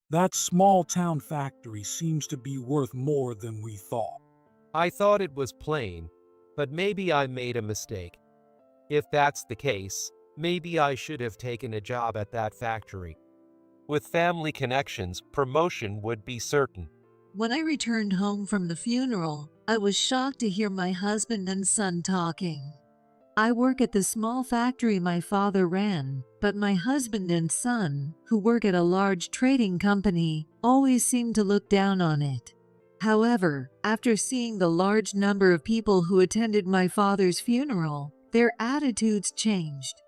That small town factory seems to be worth more than we thought. I thought it was plain, but maybe I made a mistake. If that's the case, maybe I should have taken a job at that factory. With family connections, promotion would be certain. When I returned home from the funeral, I was shocked to hear my husband and son talking. I work at the small factory my father ran, but my husband and son, who work at a large trading company, always seem to look down on it. However, after seeing the large number of people who attended my father's funeral, their attitudes changed.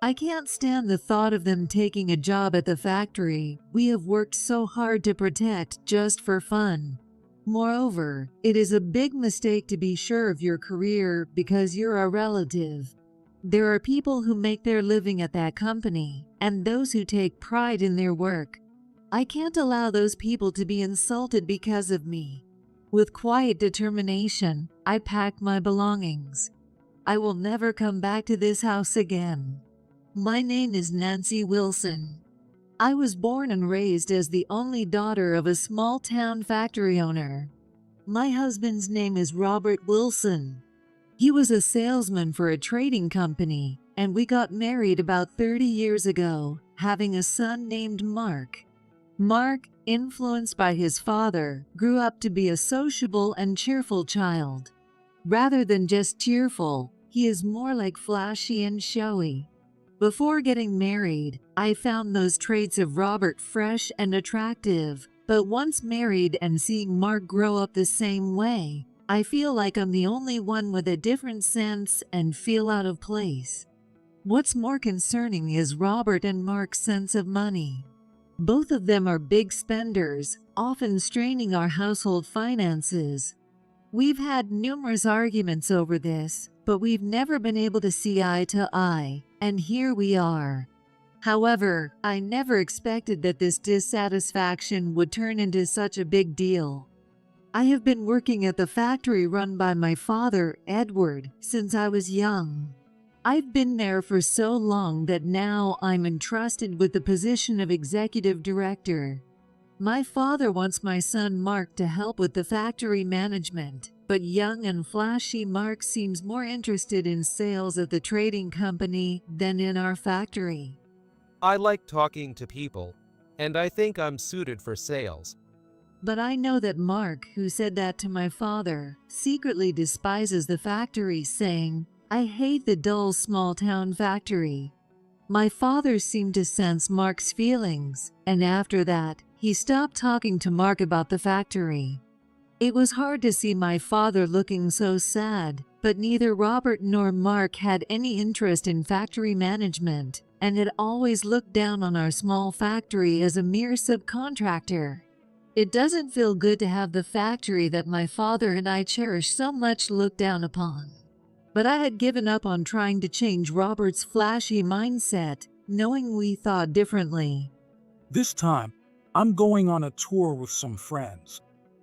I can't stand the thought of them taking a job at the factory we have worked so hard to protect just for fun. Moreover, it is a big mistake to be sure of your career because you're a relative. There are people who make their living at that company, and those who take pride in their work. I can't allow those people to be insulted because of me. With quiet determination, I packed my belongings. I will never come back to this house again. My name is Nancy Wilson. I was born and raised as the only daughter of a small-town factory owner. My husband's name is Robert Wilson. He was a salesman for a trading company, and we got married about 30 years ago, having a son named Mark. Mark, influenced by his father, grew up to be a sociable and cheerful child. Rather than just cheerful, he is more like flashy and showy. Before getting married, I found those traits of Robert fresh and attractive, but once married and seeing Mark grow up the same way, I feel like I'm the only one with a different sense and feel out of place. What's more concerning is Robert and Mark's sense of money. Both of them are big spenders, often straining our household finances. We've had numerous arguments over this, but we've never been able to see eye to eye, and here we are. However, I never expected that this dissatisfaction would turn into such a big deal. I have been working at the factory run by my father, Edward, since I was young. I've been there for so long that now I'm entrusted with the position of executive director. My father wants my son Mark to help with the factory management, but young and flashy Mark seems more interested in sales at the trading company than in our factory. I like talking to people, and I think I'm suited for sales. But I know that Mark, who said that to my father, secretly despises the factory, saying, "I hate the dull small-town factory." My father seemed to sense Mark's feelings, and after that, he stopped talking to Mark about the factory. It was hard to see my father looking so sad, but neither Robert nor Mark had any interest in factory management, and had always looked down on our small factory as a mere subcontractor. It doesn't feel good to have the factory that my father and I cherish so much looked down upon. But I had given up on trying to change Robert's flashy mindset, knowing we thought differently. This time, I'm going on a tour with some friends.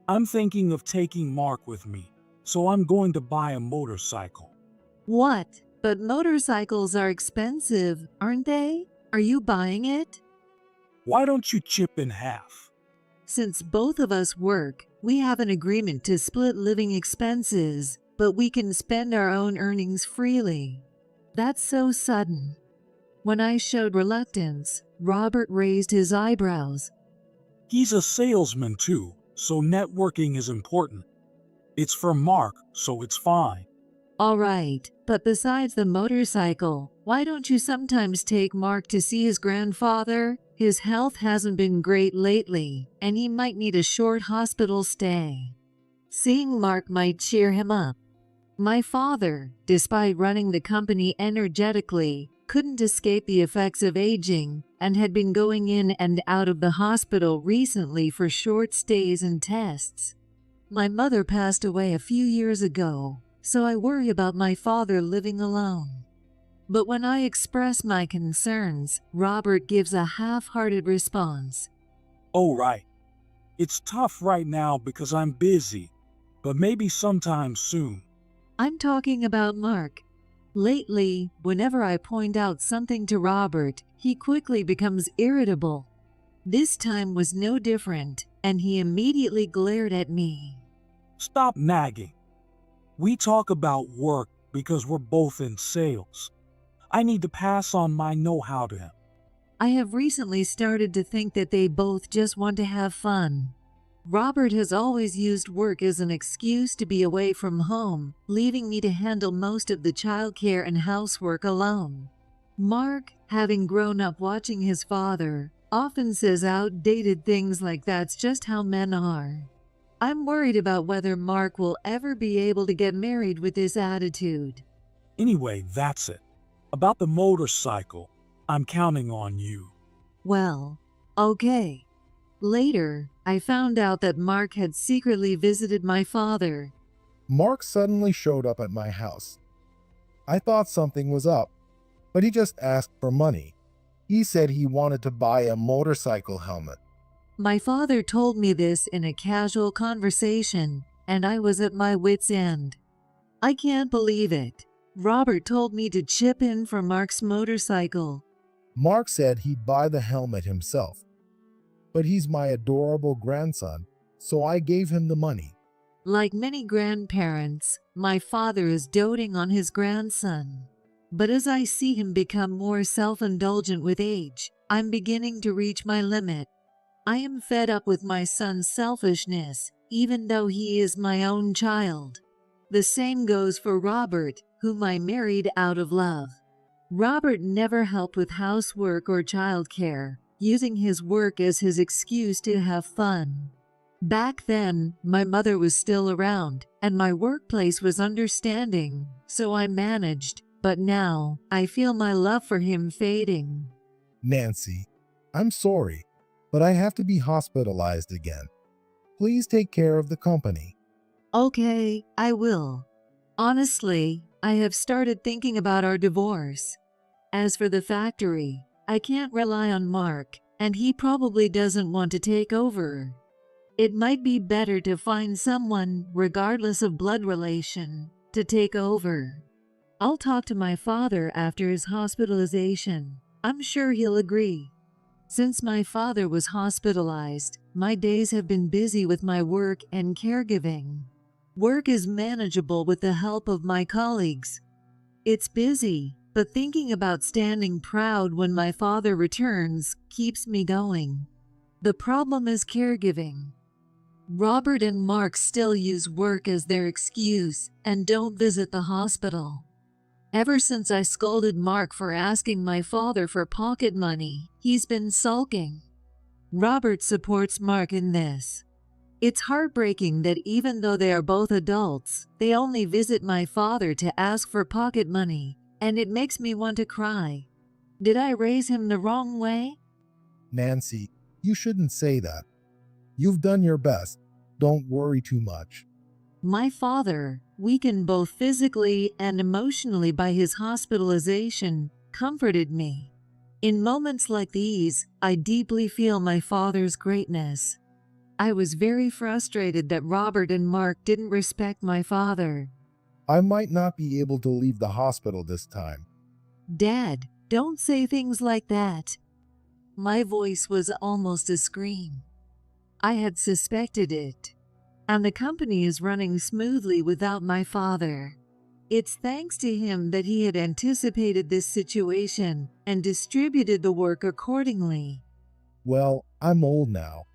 I'm thinking of taking Mark with me, so I'm going to buy a motorcycle. What? But motorcycles are expensive, aren't they? Are you buying it? Why don't you chip in half? Since both of us work, we have an agreement to split living expenses, but we can spend our own earnings freely. That's so sudden. When I showed reluctance, Robert raised his eyebrows. He's a salesman too, so networking is important. It's for Mark, so it's fine. All right, but besides the motorcycle, why don't you sometimes take Mark to see his grandfather? His health hasn't been great lately, and he might need a short hospital stay. Seeing Mark might cheer him up. My father, despite running the company energetically, couldn't escape the effects of aging and had been going in and out of the hospital recently for short stays and tests. My mother passed away a few years ago, so I worry about my father living alone. But when I express my concerns, Robert gives a half-hearted response. Oh, right. It's tough right now because I'm busy, but maybe sometime soon. I'm talking about Mark. Lately, whenever I point out something to Robert, he quickly becomes irritable. This time was no different, and he immediately glared at me. Stop nagging. We talk about work because we're both in sales. I need to pass on my know-how to him. I have recently started to think that they both just want to have fun. Robert has always used work as an excuse to be away from home, leaving me to handle most of the childcare and housework alone. Mark, having grown up watching his father, often says outdated things like that's just how men are. I'm worried about whether Mark will ever be able to get married with this attitude. Anyway, that's it. About the motorcycle, I'm counting on you. Well, okay. Later, I found out that Mark had secretly visited my father. Mark suddenly showed up at my house. I thought something was up, but he just asked for money. He said he wanted to buy a motorcycle helmet. My father told me this in a casual conversation, and I was at my wit's end. I can't believe it. Robert told me to chip in for Mark's motorcycle. Mark said he'd buy the helmet himself, but he's my adorable grandson, so I gave him the money. Like many grandparents, my father is doting on his grandson. But as I see him become more self-indulgent with age, I'm beginning to reach my limit. I am fed up with my son's selfishness, even though he is my own child. The same goes for Robert, whom I married out of love. Robert never helped with housework or childcare, using his work as his excuse to have fun. Back then, my mother was still around, and my workplace was understanding, so I managed. But now, I feel my love for him fading. Nancy, I'm sorry, but I have to be hospitalized again. Please take care of the company. Okay, I will. Honestly, I have started thinking about our divorce. As for the factory, I can't rely on Mark, and he probably doesn't want to take over. It might be better to find someone, regardless of blood relation, to take over. I'll talk to my father after his hospitalization. I'm sure he'll agree. Since my father was hospitalized, my days have been busy with my work and caregiving. Work is manageable with the help of my colleagues. It's busy, but thinking about standing proud when my father returns keeps me going. The problem is caregiving. Robert and Mark still use work as their excuse and don't visit the hospital. Ever since I scolded Mark for asking my father for pocket money, he's been sulking. Robert supports Mark in this. It's heartbreaking that even though they are both adults, they only visit my father to ask for pocket money, and it makes me want to cry. Did I raise him the wrong way? Nancy, you shouldn't say that. You've done your best. Don't worry too much. My father, weakened both physically and emotionally by his hospitalization, comforted me. In moments like these, I deeply feel my father's greatness. I was very frustrated that Robert and Mark didn't respect my father. I might not be able to leave the hospital this time. Dad, don't say things like that. My voice was almost a scream. I had suspected it. And the company is running smoothly without my father. It's thanks to him that he had anticipated this situation and distributed the work accordingly. Well, I'm old now.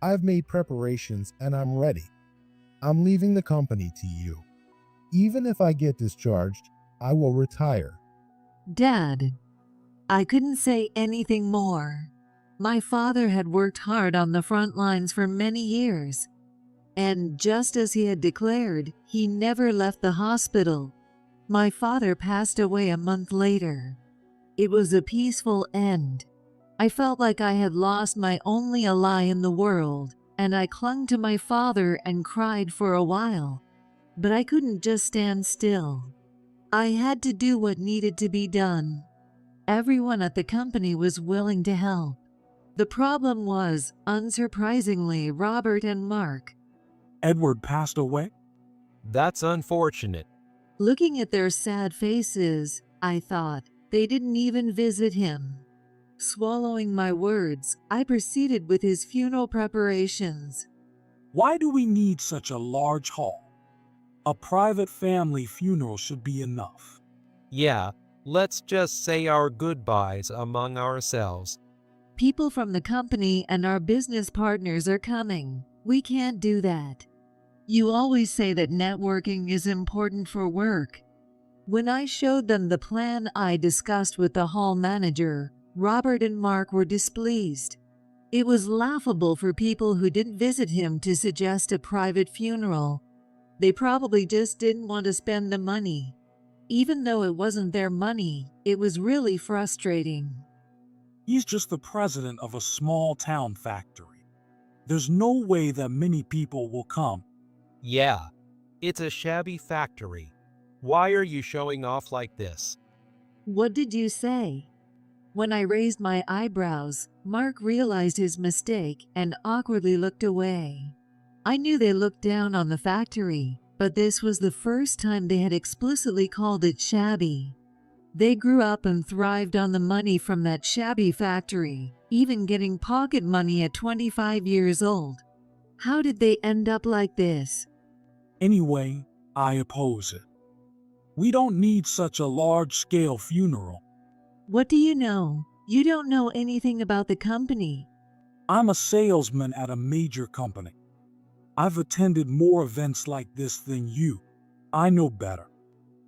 I've made preparations and I'm ready. I'm leaving the company to you. Even if I get discharged, I will retire. Dad, I couldn't say anything more. My father had worked hard on the front lines for many years. And just as he had declared, he never left the hospital. My father passed away a month later. It was a peaceful end. I felt like I had lost my only ally in the world, and I clung to my father and cried for a while. But I couldn't just stand still. I had to do what needed to be done. Everyone at the company was willing to help. The problem was, unsurprisingly, Robert and Mark. Edward passed away? That's unfortunate. Looking at their sad faces, I thought, they didn't even visit him. Swallowing my words, I proceeded with his funeral preparations. Why do we need such a large hall? A private family funeral should be enough. Yeah, let's just say our goodbyes among ourselves. People from the company and our business partners are coming. We can't do that. You always say that networking is important for work. When I showed them the plan I discussed with the hall manager, Robert and Mark were displeased. It was laughable for people who didn't visit him to suggest a private funeral. They probably just didn't want to spend the money. Even though it wasn't their money, it was really frustrating. He's just the president of a small town factory. There's no way that many people will come. Yeah, it's a shabby factory. Why are you showing off like this? What did you say? When I raised my eyebrows, Mark realized his mistake and awkwardly looked away. I knew they looked down on the factory, but this was the first time they had explicitly called it shabby. They grew up and thrived on the money from that shabby factory, even getting pocket money at 25 years old. How did they end up like this? Anyway, I oppose it. We don't need such a large-scale funeral. What do you know? You don't know anything about the company. I'm a salesman at a major company. I've attended more events like this than you. I know better.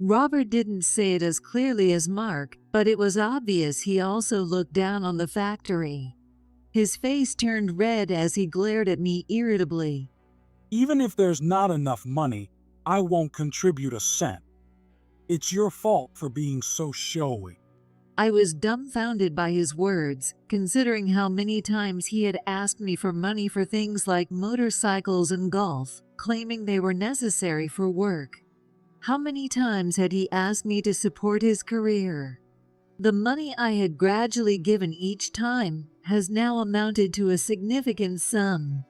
Robert didn't say it as clearly as Mark, but it was obvious he also looked down on the factory. His face turned red as he glared at me irritably. Even if there's not enough money, I won't contribute a cent. It's your fault for being so showy. I was dumbfounded by his words, considering how many times he had asked me for money for things like motorcycles and golf, claiming they were necessary for work. How many times had he asked me to support his career? The money I had gradually given each time has now amounted to a significant sum.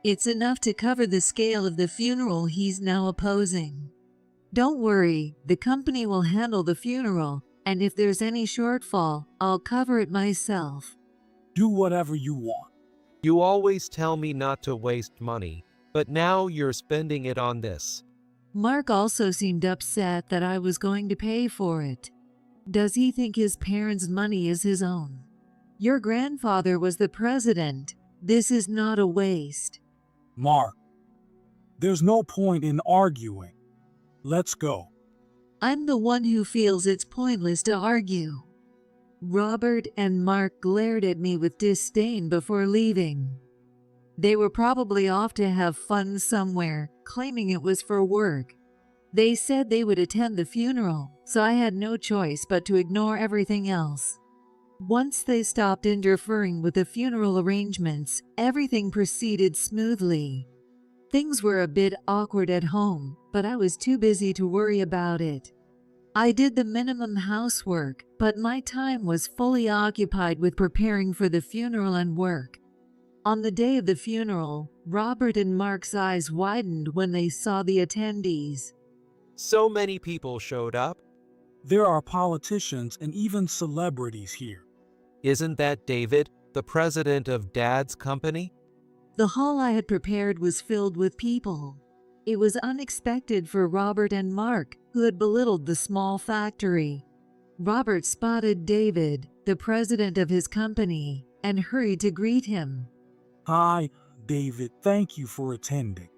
It's enough to cover the scale of the funeral he's now opposing. Don't worry, the company will handle the funeral, and if there's any shortfall, I'll cover it myself. Do whatever you want. You always tell me not to waste money, but now you're spending it on this. Mark also seemed upset that I was going to pay for it. Does he think his parents' money is his own? Your grandfather was the president. This is not a waste. Mark, there's no point in arguing. Let's go. I'm the one who feels it's pointless to argue. Robert and Mark glared at me with disdain before leaving. They were probably off to have fun somewhere, claiming it was for work. They said they would attend the funeral, so I had no choice but to ignore everything else. Once they stopped interfering with the funeral arrangements, everything proceeded smoothly. Things were a bit awkward at home, but I was too busy to worry about it. I did the minimum housework, but my time was fully occupied with preparing for the funeral and work. On the day of the funeral, Robert and Mark's eyes widened when they saw the attendees. So many people showed up. There are politicians and even celebrities here. Isn't that David, the president of Dad's company? The hall I had prepared was filled with people. It was unexpected for Robert and Mark, who had belittled the small factory. Robert spotted David, the president of his company, and hurried to greet him. Hi, David. Thank you for attending.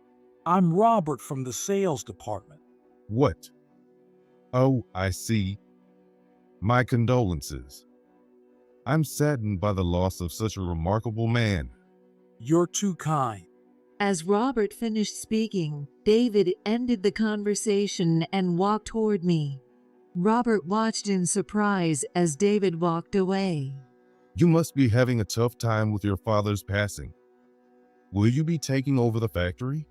I'm Robert from the sales department. What? Oh, I see. My condolences. I'm saddened by the loss of such a remarkable man. You're too kind. As Robert finished speaking, David ended the conversation and walked toward me. Robert watched in surprise as David walked away. You must be having a tough time with your father's passing. Will you be taking over the factory?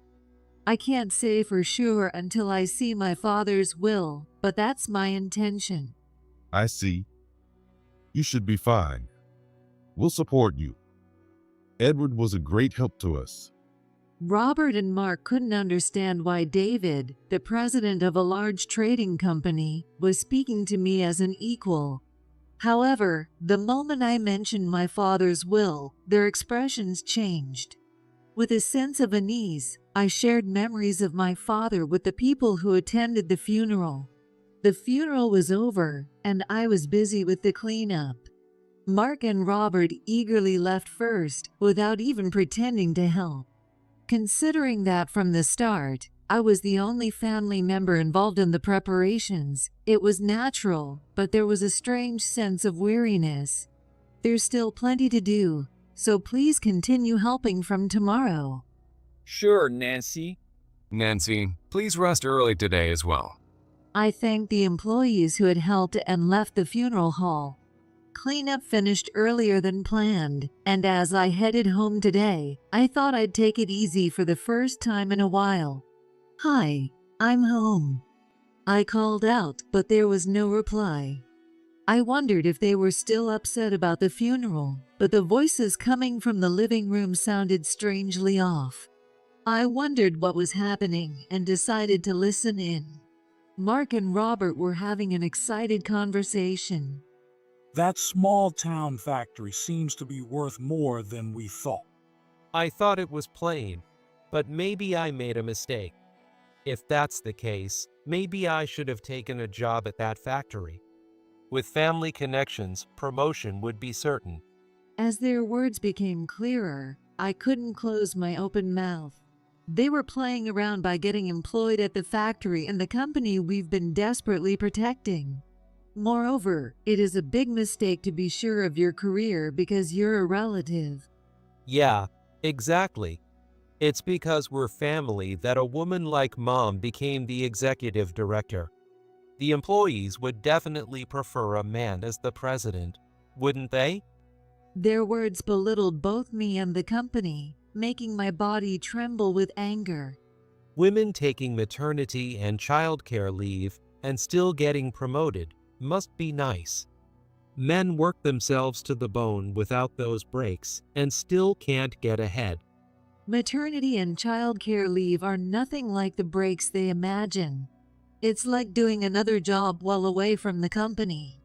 I can't say for sure until I see my father's will, but that's my intention. I see. You should be fine. We'll support you. Edward was a great help to us. Robert and Mark couldn't understand why David, the president of a large trading company, was speaking to me as an equal. However, the moment I mentioned my father's will, their expressions changed. With a sense of unease, I shared memories of my father with the people who attended the funeral. The funeral was over, and I was busy with the cleanup. Mark and Robert eagerly left first, without even pretending to help. Considering that from the start, I was the only family member involved in the preparations, it was natural, but there was a strange sense of weariness. There's still plenty to do, so please continue helping from tomorrow. Sure, Nancy. Nancy, please rest early today as well. I thanked the employees who had helped and left the funeral hall. Cleanup finished earlier than planned, and as I headed home today, I thought I'd take it easy for the first time in a while. "Hi, I'm home." I called out, but there was no reply. I wondered if they were still upset about the funeral, but the voices coming from the living room sounded strangely off. I wondered what was happening and decided to listen in. Mark and Robert were having an excited conversation. That small town factory seems to be worth more than we thought. I thought it was plain, but maybe I made a mistake. If that's the case, maybe I should have taken a job at that factory. With family connections, promotion would be certain. As their words became clearer, I couldn't close my open mouth. They were playing around by getting employed at the factory and the company we've been desperately protecting. Moreover, it is a big mistake to be sure of your career because you're a relative. Yeah, exactly. It's because we're family that a woman like Mom became the executive director. The employees would definitely prefer a man as the president, wouldn't they? Their words belittled both me and the company, making my body tremble with anger. Women taking maternity and childcare leave and still getting promoted must be nice. Men work themselves to the bone without those breaks and still can't get ahead. Maternity and childcare leave are nothing like the breaks they imagine. It's like doing another job while away from the company.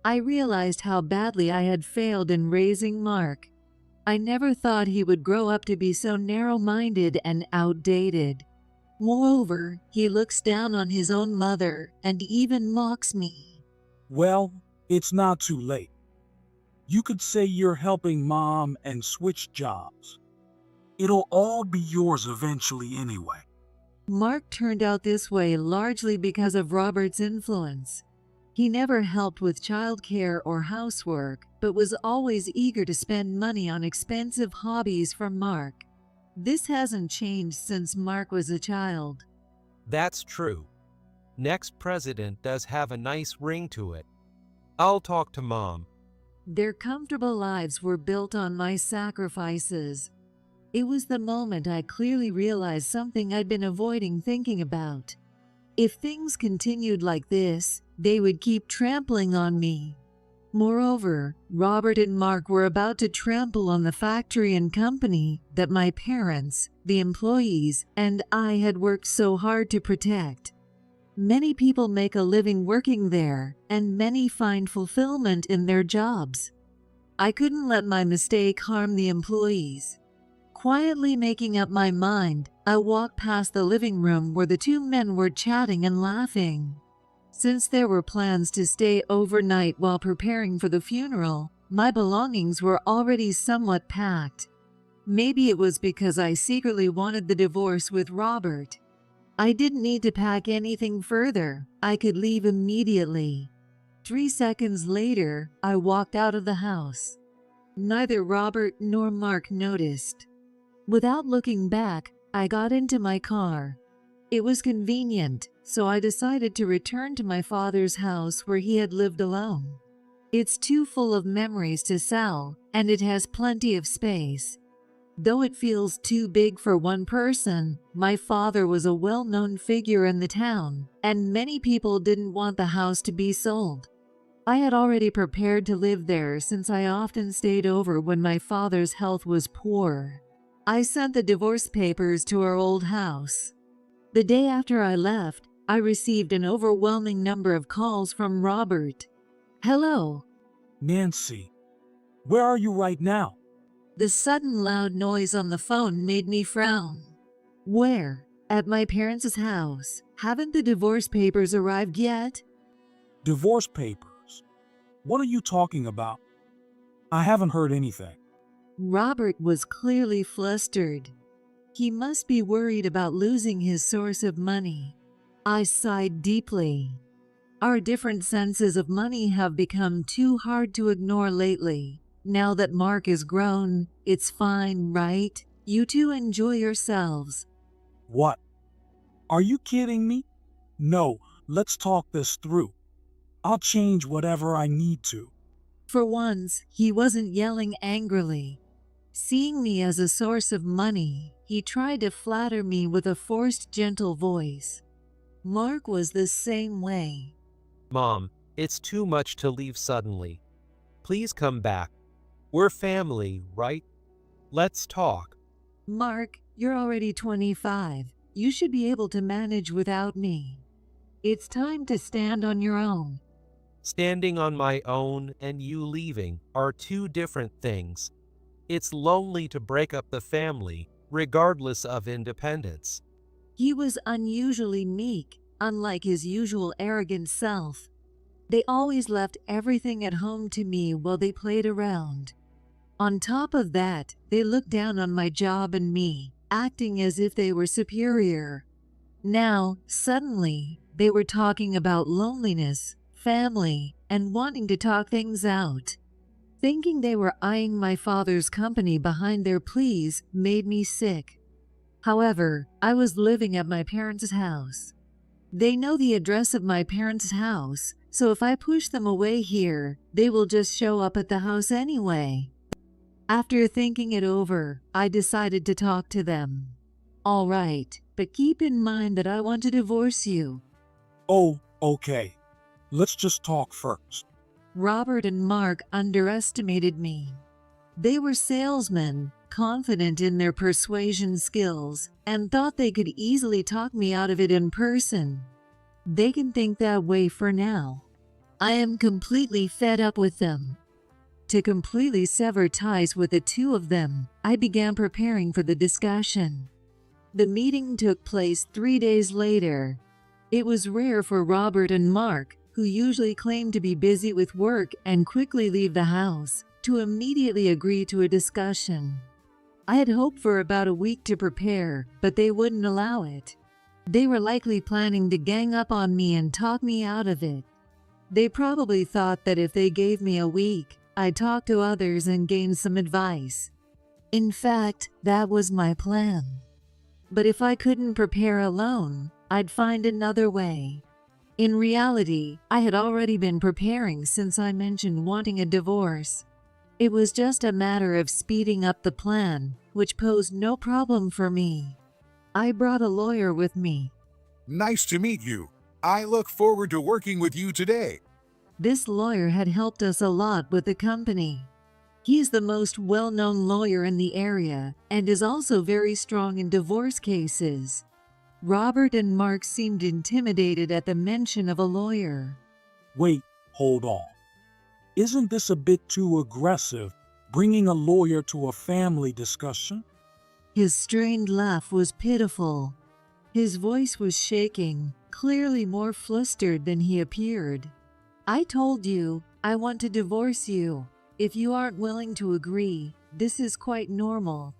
I realized how badly I had failed in raising Mark. I never thought he would grow up to be so narrow-minded and outdated. Moreover, he looks down on his own mother and even mocks me. Well, it's not too late. You could say you're helping Mom and switch jobs. It'll all be yours eventually anyway. Mark turned out this way largely because of Robert's influence. He never helped with childcare or housework, but was always eager to spend money on expensive hobbies for Mark. This hasn't changed since Mark was a child. That's true. Next president does have a nice ring to it. I'll talk to Mom. Their comfortable lives were built on my sacrifices. It was the moment I clearly realized something I'd been avoiding thinking about. If things continued like this, they would keep trampling on me. Moreover, Robert and Mark were about to trample on the factory and company that my parents, the employees, and I had worked so hard to protect. Many people make a living working there, and many find fulfillment in their jobs. I couldn't let my mistake harm the employees. Quietly making up my mind, I walked past the living room where the two men were chatting and laughing. Since there were plans to stay overnight while preparing for the funeral, my belongings were already somewhat packed. Maybe it was because I secretly wanted the divorce with Robert. I didn't need to pack anything further. I could leave immediately. 3 seconds later, I walked out of the house. Neither Robert nor Mark noticed. Without looking back, I got into my car. It was convenient, so I decided to return to my father's house where he had lived alone. It's too full of memories to sell, and it has plenty of space. Though it feels too big for one person, my father was a well-known figure in the town, and many people didn't want the house to be sold. I had already prepared to live there since I often stayed over when my father's health was poor. I sent the divorce papers to our old house. The day after I left, I received an overwhelming number of calls from Robert. "Hello. Nancy, where are you right now? The sudden loud noise on the phone made me frown. Where? At my parents' house. Haven't the divorce papers arrived yet? Divorce papers. What are you talking about? I haven't heard anything. Robert was clearly flustered. He must be worried about losing his source of money. I sighed deeply. Our different senses of money have become too hard to ignore lately. Now that Mark is grown, it's fine, right? You two enjoy yourselves. What? Are you kidding me? No, let's talk this through. I'll change whatever I need to. For once, he wasn't yelling angrily. Seeing me as a source of money, he tried to flatter me with a forced, gentle voice. Mark was the same way. Mom, it's too much to leave suddenly. Please come back. We're family, right? Let's talk. Mark, you're already 25. You should be able to manage without me. It's time to stand on your own. Standing on my own and you leaving are two different things. It's lonely to break up the family, regardless of independence. He was unusually meek, unlike his usual arrogant self. They always left everything at home to me while they played around. On top of that, they looked down on my job and me, acting as if they were superior. Now, suddenly, they were talking about loneliness, family, and wanting to talk things out. Thinking they were eyeing my father's company behind their pleas made me sick. However, I was living at my parents' house. They know the address of my parents' house, so if I push them away here, they will just show up at the house anyway. After thinking it over, I decided to talk to them. All right, but keep in mind that I want to divorce you. Oh, okay. Let's just talk first. Robert and Mark underestimated me. They were salesmen, confident in their persuasion skills, and thought they could easily talk me out of it in person. They can think that way for now. I am completely fed up with them. To completely sever ties with the two of them, I began preparing for the discussion. The meeting took place 3 days later. It was rare for Robert and Mark, who usually claim to be busy with work and quickly leave the house, to immediately agree to a discussion. I had hoped for about a week to prepare, but they wouldn't allow it. They were likely planning to gang up on me and talk me out of it. They probably thought that if they gave me a week, I'd talk to others and gain some advice. In fact, that was my plan. But if I couldn't prepare alone, I'd find another way. In reality, I had already been preparing since I mentioned wanting a divorce. It was just a matter of speeding up the plan, which posed no problem for me. I brought a lawyer with me. Nice to meet you. I look forward to working with you today. This lawyer had helped us a lot with the company. He's the most well-known lawyer in the area and is also very strong in divorce cases. Robert and Mark seemed intimidated at the mention of a lawyer. Wait, hold on. Isn't this a bit too aggressive, bringing a lawyer to a family discussion? His strained laugh was pitiful. His voice was shaking, clearly more flustered than he appeared. I told you, I want to divorce you. If you aren't willing to agree, this is quite normal.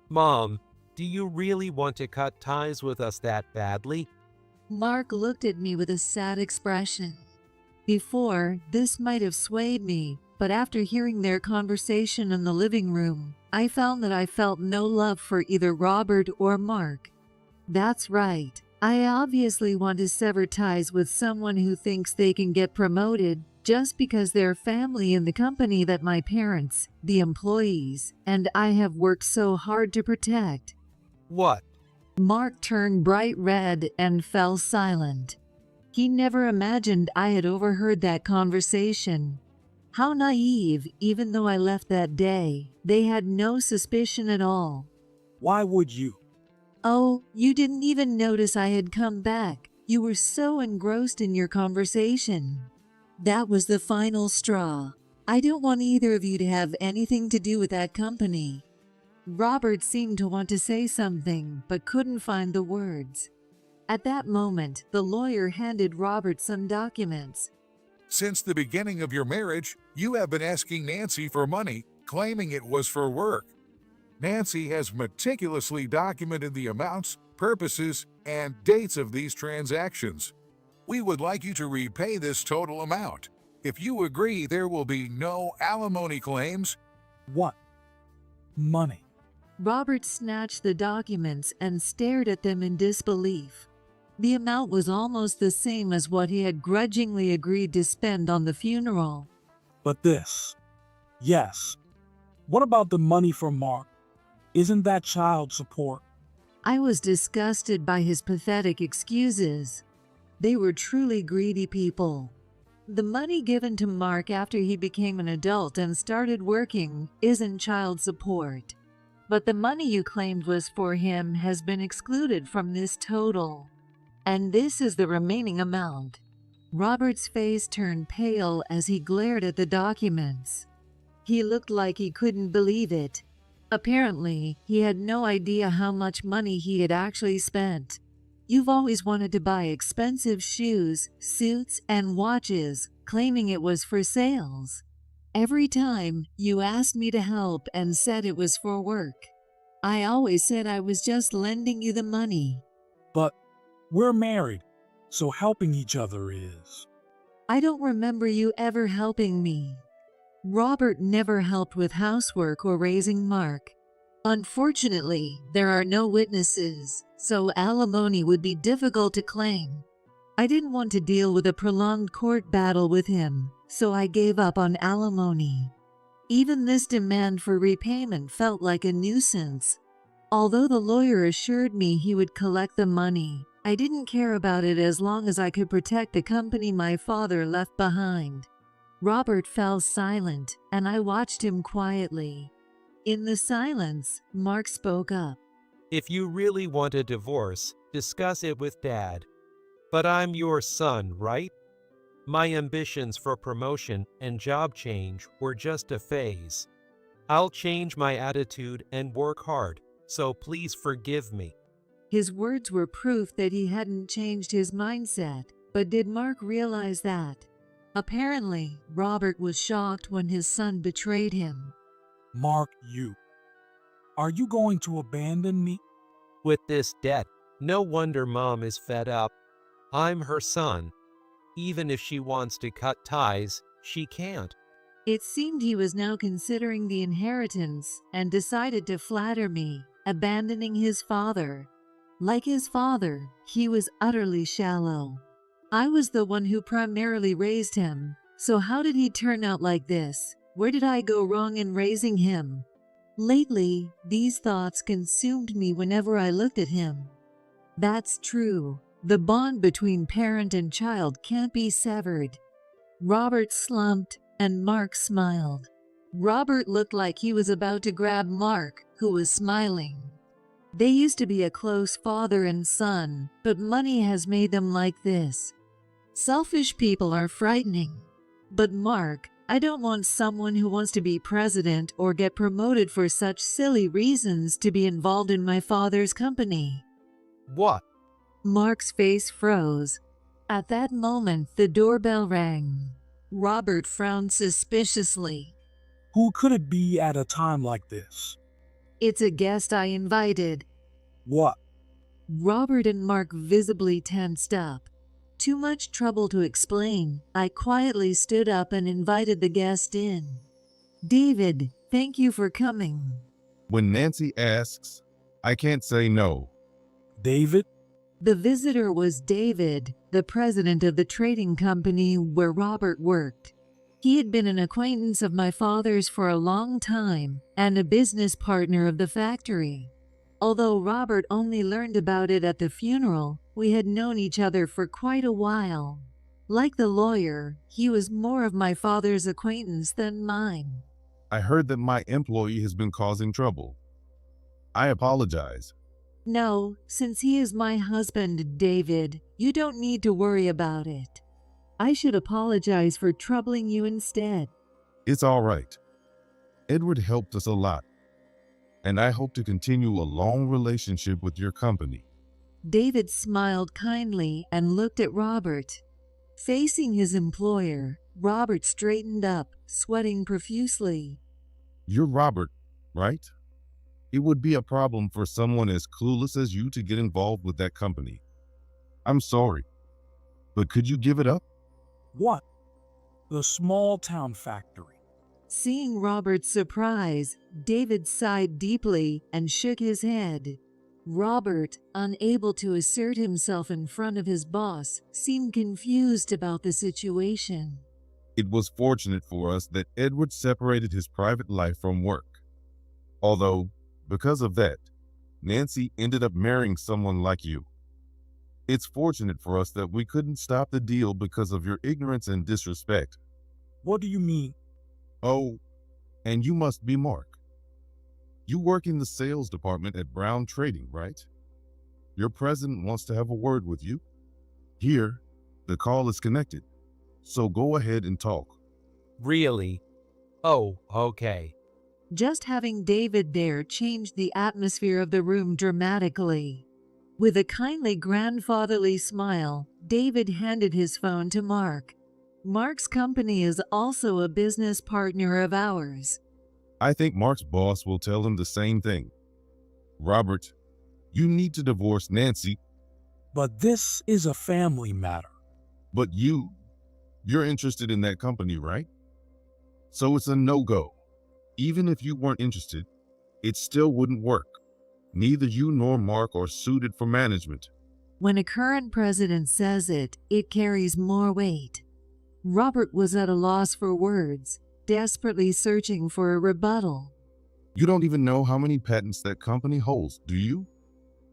Mom, do you really want to cut ties with us that badly? Mark looked at me with a sad expression. Before, this might have swayed me, but after hearing their conversation in the living room, I found that I felt no love for either Robert or Mark. That's right. I obviously want to sever ties with someone who thinks they can get promoted just because they're family in the company that my parents, the employees, and I have worked so hard to protect. What? Mark turned bright red and fell silent. He never imagined I had overheard that conversation. How naive, even though I left that day. They had no suspicion at all. Why would you? Oh, you didn't even notice I had come back. You were so engrossed in your conversation. That was the final straw. I don't want either of you to have anything to do with that company. Robert seemed to want to say something, but couldn't find the words. At that moment, the lawyer handed Robert some documents. Since the beginning of your marriage, you have been asking Nancy for money, claiming it was for work. Nancy has meticulously documented the amounts, purposes, and dates of these transactions. We would like you to repay this total amount. If you agree, there will be no alimony claims. What? Money. Robert snatched the documents and stared at them in disbelief. The amount was almost the same as what he had grudgingly agreed to spend on the funeral. But this. Yes. What about the money for Mark? Isn't that child support? I was disgusted by his pathetic excuses. They were truly greedy people. The money given to Mark after he became an adult and started working isn't child support. But the money you claimed was for him has been excluded from this total. And this is the remaining amount. Robert's face turned pale as he glared at the documents. He looked like he couldn't believe it. Apparently, he had no idea how much money he had actually spent. You've always wanted to buy expensive shoes, suits, and watches, claiming it was for sales. Every time you asked me to help and said it was for work, I always said I was just lending you the money. But we're married, so helping each other is. I don't remember you ever helping me. Robert never helped with housework or raising Mark. Unfortunately, there are no witnesses, so alimony would be difficult to claim. I didn't want to deal with a prolonged court battle with him, so I gave up on alimony. Even this demand for repayment felt like a nuisance. Although the lawyer assured me he would collect the money, I didn't care about it as long as I could protect the company my father left behind. Robert fell silent, and I watched him quietly. In the silence, Mark spoke up. If you really want a divorce, discuss it with Dad. But I'm your son, right? My ambitions for promotion and job change were just a phase. I'll change my attitude and work hard, so please forgive me. His words were proof that he hadn't changed his mindset, but did Mark realize that? Apparently, Robert was shocked when his son betrayed him. Mark, are you going to abandon me? With this debt, no wonder Mom is fed up. I'm her son. Even if she wants to cut ties, she can't. It seemed he was now considering the inheritance and decided to flatter me, abandoning his father. Like his father, he was utterly shallow. I was the one who primarily raised him, so how did he turn out like this? Where did I go wrong in raising him? Lately, these thoughts consumed me whenever I looked at him. That's true. The bond between parent and child can't be severed. Robert slumped, and Mark smiled. Robert looked like he was about to grab Mark, who was smiling. They used to be a close father and son, but money has made them like this. Selfish people are frightening. But Mark, I don't want someone who wants to be president or get promoted for such silly reasons to be involved in my father's company. What? Mark's face froze. At that moment, the doorbell rang. Robert frowned suspiciously. Who could it be at a time like this? It's a guest I invited. What? Robert and Mark visibly tensed up. Too much trouble to explain. I quietly stood up and invited the guest in. David, thank you for coming. When Nancy asks, I can't say no. David? The visitor was David, the president of the trading company where Robert worked. He had been an acquaintance of my father's for a long time and a business partner of the factory. Although Robert only learned about it at the funeral, we had known each other for quite a while. Like the lawyer, he was more of my father's acquaintance than mine. I heard that my employee has been causing trouble. I apologize. No, since he is my husband, David, you don't need to worry about it. I should apologize for troubling you instead. It's all right. Edward helped us a lot, and I hope to continue a long relationship with your company. David smiled kindly and looked at Robert. Facing his employer, Robert straightened up, sweating profusely. You're Robert, right? It would be a problem for someone as clueless as you to get involved with that company. I'm sorry, but could you give it up? What? The small town factory. Seeing Robert's surprise, David sighed deeply and shook his head. Robert, unable to assert himself in front of his boss, seemed confused about the situation. It was fortunate for us that Edward separated his private life from work. Although, because of that, Nancy ended up marrying someone like you. It's fortunate for us that we couldn't stop the deal because of your ignorance and disrespect. What do you mean? Oh, and you must be Mark. You work in the sales department at Brown Trading, right? Your president wants to have a word with you. Here, the call is connected, so go ahead and talk. Really? Oh, okay. Just having David there changed the atmosphere of the room dramatically. With a kindly grandfatherly smile, David handed his phone to Mark. Mark's company is also a business partner of ours. I think Mark's boss will tell him the same thing. Robert, you need to divorce Nancy. But this is a family matter. But you're interested in that company, right? So it's a no-go. Even if you weren't interested, it still wouldn't work. Neither you nor Mark are suited for management. When a current president says it, it carries more weight. Robert was at a loss for words, desperately searching for a rebuttal. You don't even know how many patents that company holds, do you?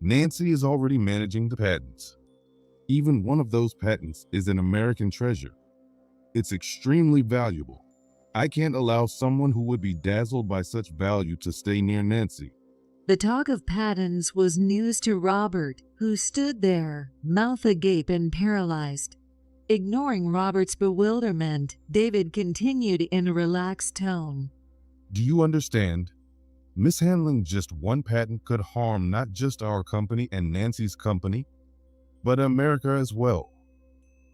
Nancy is already managing the patents. Even one of those patents is an American treasure. It's extremely valuable. I can't allow someone who would be dazzled by such value to stay near Nancy. The talk of patents was news to Robert, who stood there, mouth agape and paralyzed. Ignoring Robert's bewilderment, David continued in a relaxed tone. Do you understand? Mishandling just one patent could harm not just our company and Nancy's company, but America as well.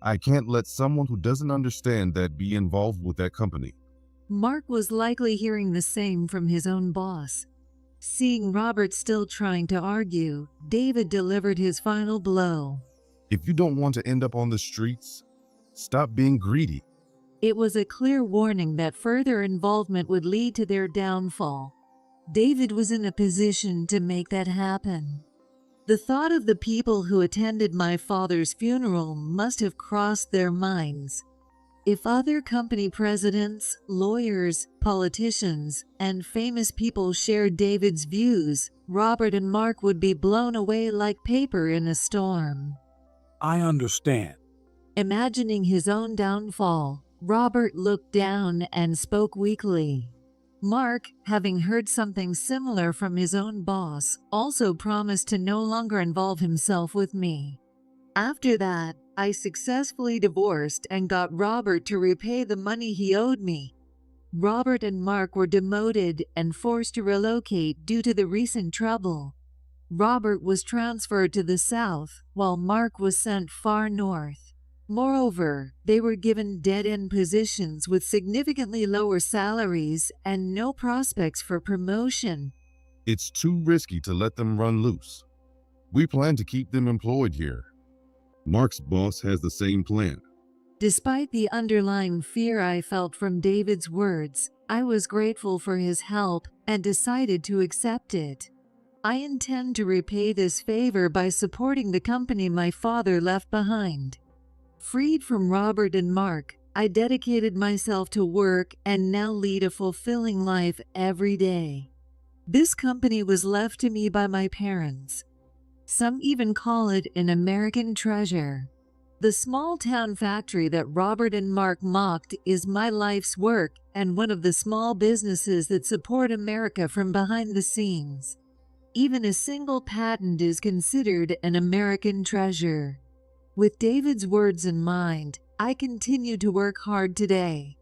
I can't let someone who doesn't understand that be involved with that company. Mark was likely hearing the same from his own boss. Seeing Robert still trying to argue, David delivered his final blow. If you don't want to end up on the streets, stop being greedy. It was a clear warning that further involvement would lead to their downfall. David was in a position to make that happen. The thought of the people who attended my father's funeral must have crossed their minds. If other company presidents, lawyers, politicians, and famous people shared David's views, Robert and Mark would be blown away like paper in a storm. I understand. Imagining his own downfall, Robert looked down and spoke weakly. Mark, having heard something similar from his own boss, also promised to no longer involve himself with me. After that, I successfully divorced and got Robert to repay the money he owed me. Robert and Mark were demoted and forced to relocate due to the recent trouble. Robert was transferred to the south, while Mark was sent far north. Moreover, they were given dead-end positions with significantly lower salaries and no prospects for promotion. It's too risky to let them run loose. We plan to keep them employed here. Mark's boss has the same plan. Despite the underlying fear I felt from David's words, I was grateful for his help and decided to accept it. I intend to repay this favor by supporting the company my father left behind. Freed from Robert and Mark, I dedicated myself to work and now lead a fulfilling life every day. This company was left to me by my parents. Some even call it an American treasure. The small town factory that Robert and Mark mocked is my life's work and one of the small businesses that support America from behind the scenes. Even a single patent is considered an American treasure. With David's words in mind, I continue to work hard today.